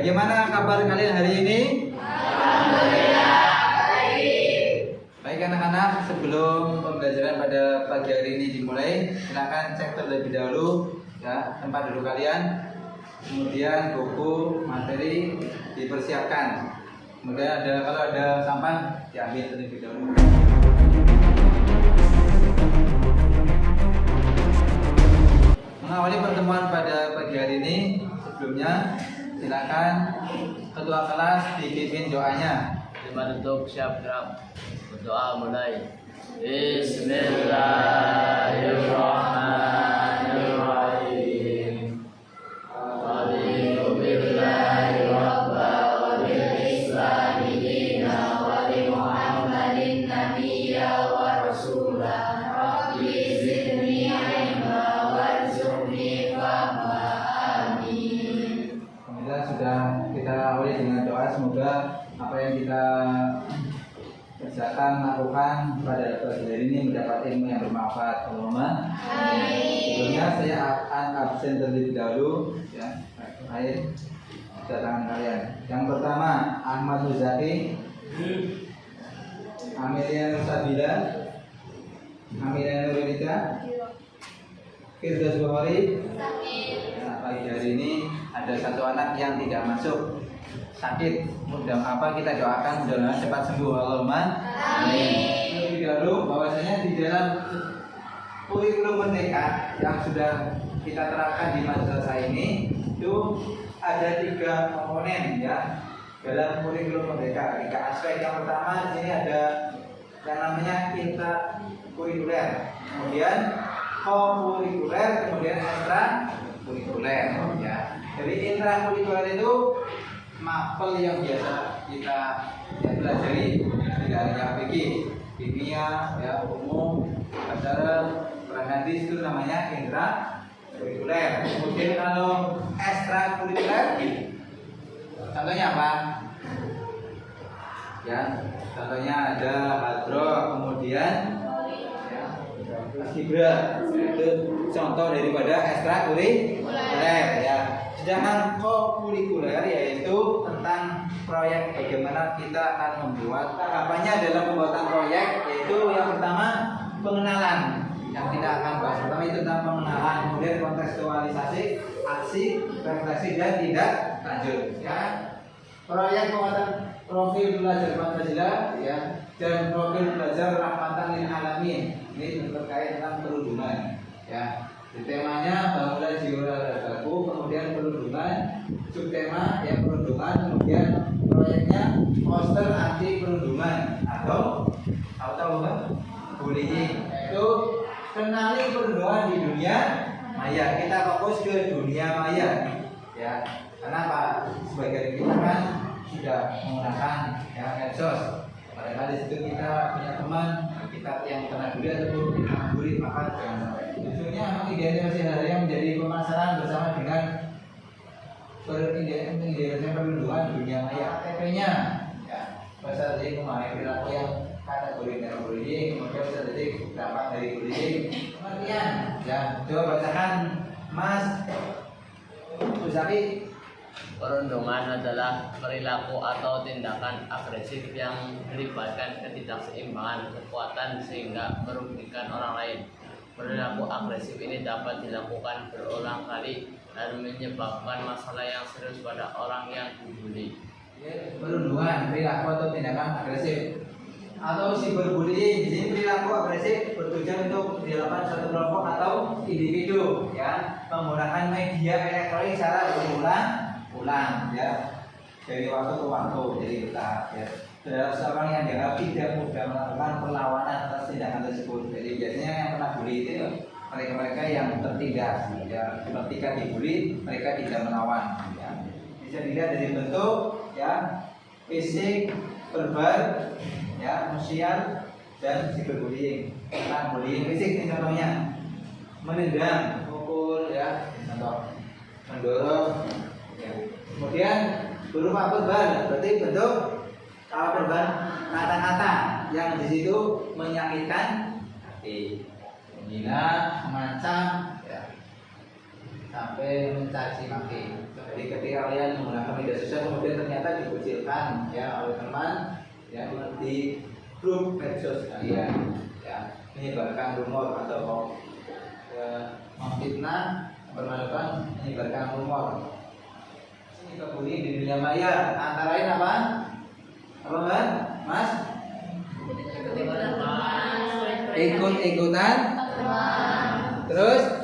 Bagaimana kabar kalian hari ini? Alhamdulillah baik. Baik anak-anak, sebelum pembelajaran pada pagi hari ini dimulai, silakan cek terlebih dahulu ya tempat duduk kalian. Kemudian buku, materi dipersiapkan. Kemudian kalau ada sampah diambil terlebih dahulu. Mengawali pertemuan pada pagi hari ini, sebelumnya silakan ketua kelas dipimpin doanya. Lima tutup siap gerak. Berdoa mulai. Bismillahirrahmanirrahim. Raditu billahi rabba wa bil islami dina wa bi Muhammadin nabiyya wa rasula. Rabbi zidni ilma warzuqni fahma. Amin. Alhamdulillah sudah kita awali dengan doa, semoga apa yang kita kerjakan, lakukan pada pagi hari ini mendapat ilmu yang bermanfaat. Allahumma amin. Sebelumnya saya akan absen terlebih dahulu ya, terakhir kedatangan kalian. Yang pertama Ahmad Muzaki, Amelia Nusabila, Amelia Nurulita, Firdaus Bukhari. Nah, pagi hari ini ada satu anak yang tidak masuk, sakit. Kita doakan mudah-mudahan cepat sembuh. Allahumma amin. Lebih dahulu bahwasanya di dalam kurikulum merdeka yang sudah kita terapkan di madrasah ini itu ada 3 komponen ya dalam kurikulum merdeka. 3 aspek. Yang pertama di sini ada yang namanya intrakurikuler, kemudian kokurikuler, kemudian ekstrakurikuler ya. Jadi intrakurikuler itu mapel yang biasa kita pelajari, tidak hanya fikih, kimia, ya umum, acara, perang hadis, itu namanya intrakurikuler. Kemudian kalau ekstrakurikuler, contohnya apa? Ya, contohnya ada hadroh, kemudian ya, Gibra, itu contoh daripada ekstrakurikuler ya. Sedangkan kokurikuler yaitu tentang proyek, bagaimana kita akan membuat. Tahapannya adalah pembuatan proyek, yaitu yang pertama pengenalan yang kita akan bahas. Pertama itu tentang pengenalan, kemudian kontekstualisasi, aksi, refleksi dan tindak lanjut. Ya, proyek pembuatan profil belajar Pancasila ya dan profil belajar rahmatan lil alamin. Ini terkait tentang perundungan ya. Di temanya bangunlah jiwa ragaku, kemudian perundungan, subtema yang perundungan, kemudian proyeknya poster anti perundungan atau bullying, yaitu kenali perundungan di dunia maya. Kita fokus ke dunia maya ya. Kenapa? Sebagian kita kan sudah menggunakan ya medsos. Padahal di situ kita punya teman kita yang pernah bully ataupun kita bully, maka jangan sampai. Tujuannya idealisasi hal yang menjadi pemasaran bersama dengan idealisasi perlindungan dunia maya. KTP-nya ya, bisa jadi kemarin perilaku yang kategori bullying, kemudian bisa jadi dampak dari bullying. Pengertian ya, coba bacakan Mas Usaki. Perundungan adalah perilaku atau tindakan agresif yang melibatkan ketidakseimbangan kekuatan sehingga merugikan orang lain. Perilaku agresif ini dapat dilakukan berulang kali dan menyebabkan masalah yang serius pada orang yang dibully. Perundungan, perilaku atau tindakan agresif, atau cyberbullying. Di sini perilaku agresif bertujuan untuk dilakukan suatu kelompok atau individu ya, menggunakan media elektronik secara berulang-ulang ya, dari waktu ke waktu, jadi bertahap ya. Terhadap seorang yang dianggap tidak mudah melakukan perlawanan atas tindakan tersebut. Jadi biasanya yang pernah bully itu mereka-mereka yang tertindas ya, ketika dibully mereka tidak melawan ya. Bisa dilihat dari bentuk ya, fisik, verbal ya, sosial dan cyberbullying. Tentang bullying fisik ini contohnya menendang, pukul ya, contoh mendorong ya. Kemudian berupa verbal, berarti bentuk verbal, kata-kata yang di situ menyakitkan hati, menghina, mengancam ya, sampai mencaci maki. Jadi ketika kalian menggunakan media sosial kemudian ternyata dikucilkan ya oleh teman ya di grup medsos kalian ya, menyebarkan rumor atau memfitnah, bermanfaat, menyebarkan rumor. Ini kebuli di dunia maya antara lain apa? Apa Mbak? Mas? Ikut-ikutan. Terus?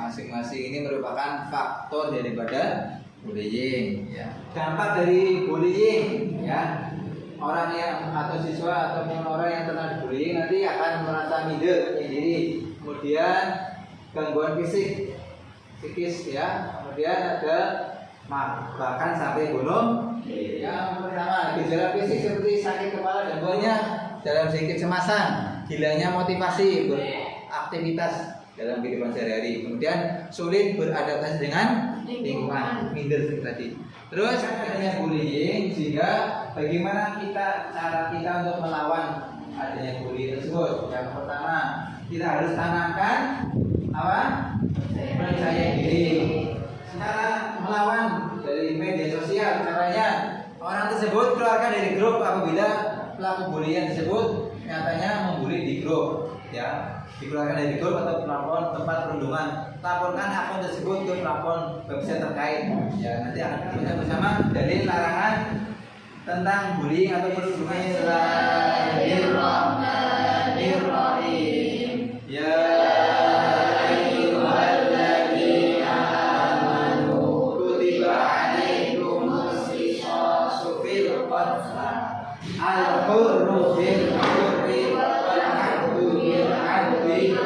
Masing-masing ini merupakan faktor daripada bullying ya. Dampak dari bullying ya, orang yang atau siswa ataupun orang yang terkena bullying nanti akan merasa minder sendiri, kemudian gangguan psikis ya, kemudian ada bahkan sampai bunuh. Yang pertama, gejala fisik seperti sakit kepala dan banyak dalam sedikit cemasan, hilangnya motivasi beraktivitas dalam kehidupan sehari-hari, kemudian sulit beradaptasi dengan lingkungan, minder tadi. Terus adanya bullying, sehingga bagaimana cara kita untuk melawan adanya bullying tersebut? Yang pertama, kita harus tanamkan apa? Percaya diri. Cara melawan dari media sosial, caranya orang tersebut keluarkan dari grup apabila pelaku bullying tersebut nyatanya membuli di grup ya, dikeluarkan dari grup atau platform tempat perundungan, laporkan akun tersebut ke platform website terkait ya, nanti akan kita bersama dalil larangan tentang bullying atau perundungan. Bismillahirrahmanirrahim. Ya al-hurru bil hurri wal 'abdu bil 'abdi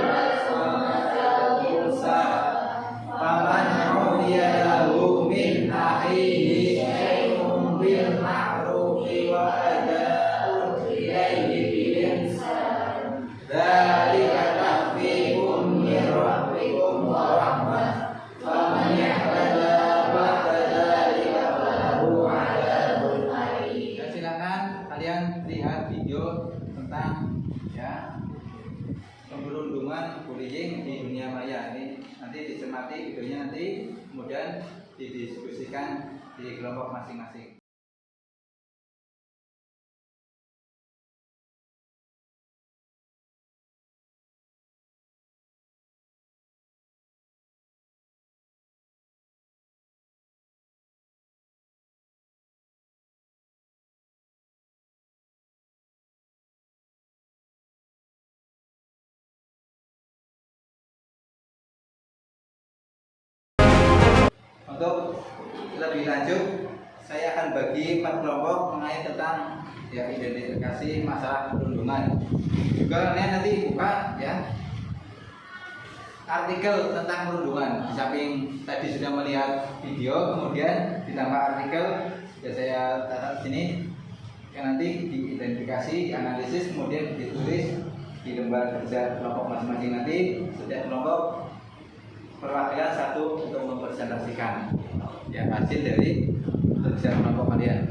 faman 'ufiya lahu min akhihi syai'un bil ma'rufi wa ada'un ilayhi bil ihsan dzalika takhfifun min rabbikum wa rahmah faman ihtada ba'da dzalika falahu 'adzabun alim. Silakan kalian lihat video tentang ya perundungan bullying di dunia maya ini, nanti dicermati videonya, nanti kemudian didiskusikan di kelompok masing-masing. Untuk lebih lanjut, saya akan bagi 4 kelompok mengenai tentang ya identifikasi masalah perundungan. Juga kalian nanti buka ya artikel tentang perundungan. Di samping tadi sudah melihat video, kemudian ditambah artikel ya saya taruh di sini yang nanti diidentifikasi, dianalisis, kemudian ditulis di lembar kerja kelompok masing-masing. Nanti setiap kelompok perwakilan satu untuk mempresentasikan ya hasil dari kerja kelompok kalian.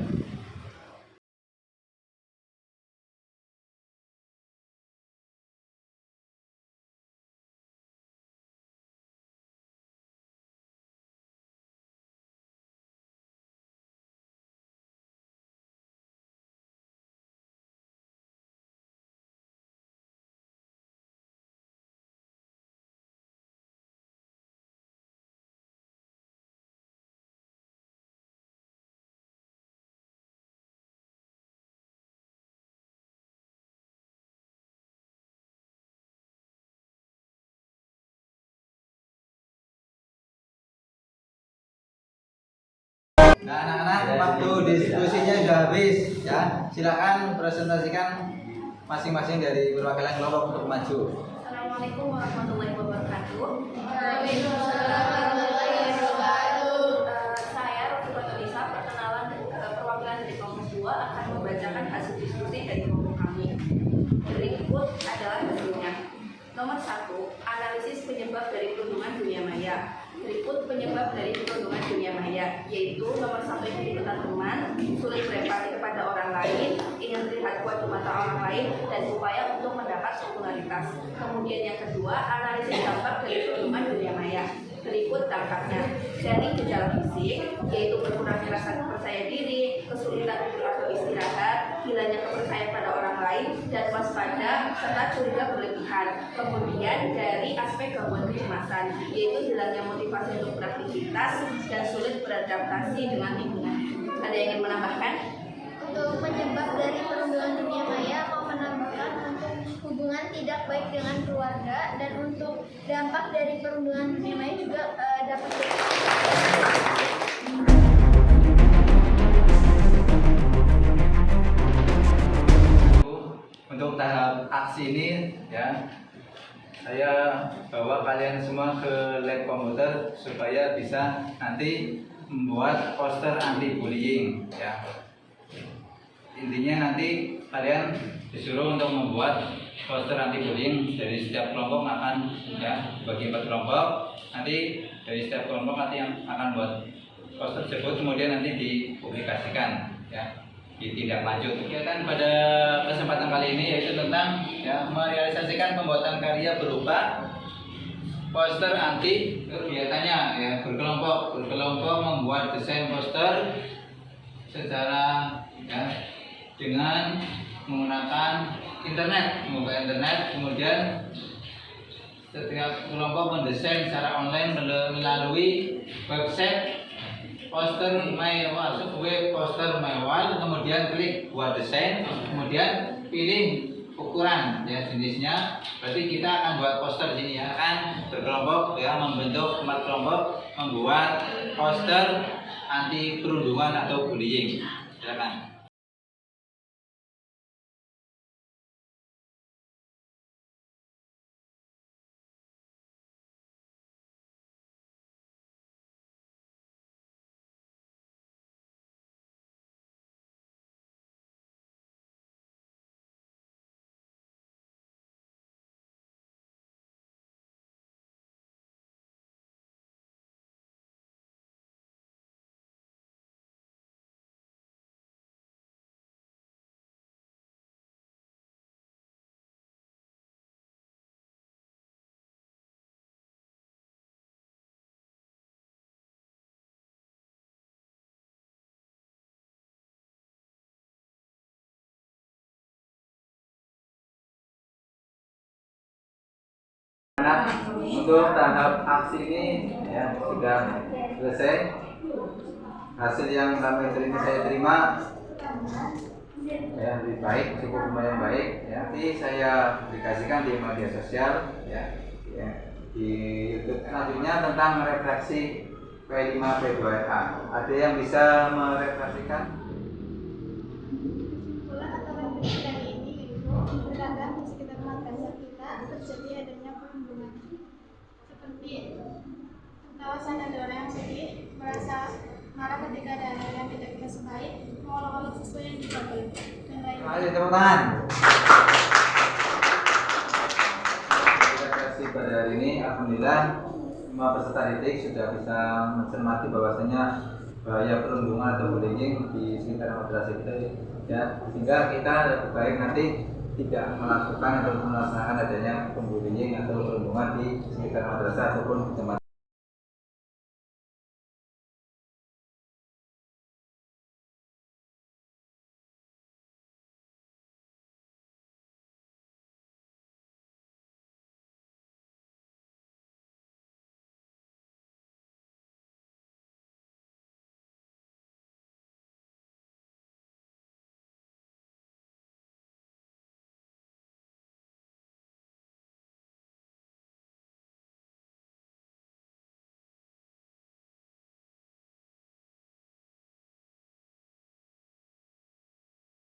Nah, anak-anak, waktu diskusinya sudah habis ya. Silakan presentasikan masing-masing dari perwakilan kelompok untuk maju. Assalamualaikum warahmatullahi wabarakatuh. Waalaikumsalam warahmatullahi wabarakatuh. Saya Rofiqah Nisa, perkenalan perwakilan dari kelompok 2 akan membacakan hasil diskusi dari kelompok kami. Berikut adalah hasilnya. Nomor 1, analisis penyebab dari perundungan dunia maya. Berikut penyebab dari perundungan dunia maya, yaitu nomor 1 ikutan teman, sulit orang lain dan upaya untuk mendapat popularitas. Kemudian yang kedua, analisis dampak dari perundungan dunia maya. Berikut dampaknya dari gejala fisik, yaitu berkurangnya rasa percaya diri, kesulitan tidur atau istirahat, hilangnya kepercayaan pada orang lain, dan waspada serta curiga berlebihan. Kemudian dari aspek gangguan kecemasan, yaitu hilangnya motivasi untuk beraktivitas dan sulit beradaptasi dengan lingkungan. Ada yang ingin menambahkan? Untuk penyebab dari perundungan dunia maya, mau menambahkan untuk hubungan tidak baik dengan keluarga, dan untuk dampak dari perundungan dunia maya juga dapat Untuk tahap aksi ini ya, saya bawa kalian semua ke lab komputer supaya bisa nanti membuat poster anti bullying ya. Intinya nanti kalian disuruh untuk membuat poster anti bullying. Dari setiap kelompok akan ya bagi 4 kelompok. Nanti dari setiap kelompok nanti yang akan buat poster tersebut kemudian nanti dipublikasikan ya, ditindak lanjut. Kegiatan pada kesempatan kali ini yaitu tentang ya merealisasikan pembuatan karya berupa poster anti. Kegiatannya ya berkelompok membuat desain poster secara ya dengan menggunakan internet, kemudian setiap kelompok mendesain secara online melalui website poster MyWall, kemudian klik buat desain, kemudian pilih ukuran ya jenisnya. Berarti kita akan buat poster sini ya, kan berkelompok ya, membentuk 4 kelompok membuat poster anti perundungan atau bullying. Silakan. Untuk tahap aksi ini ya sudah selesai. Hasil yang kami saya terima ya lebih baik, cukup lumayan baik ya. Nanti saya publikasikan di media sosial ya, di YouTube. Selanjutnya tentang refleksi P5 P2A. Ada yang bisa merefleksikan? Pola atau refleksi dari ini yaitu terkadang di sekitar madrasah kita terjadi adanya perundungan, seperti tertawa saat ada orang yang sedih, merasa marah ketika ada hal yang tidak kita sukai, mengolok-olok siswa yang dipakai, dan lain-lain. Ayo tepuk tangan. Refleksi pada hari ini, alhamdulillah semua peserta didik sudah bisa mencermati bahwasanya bahaya perundungan atau bullying di sekitar madrasah kita ya, sehingga kita lebih baik nanti tidak melakukan atau melaksanakan adanya pembullying atau perundungan di sekitar madrasah ataupun di tempat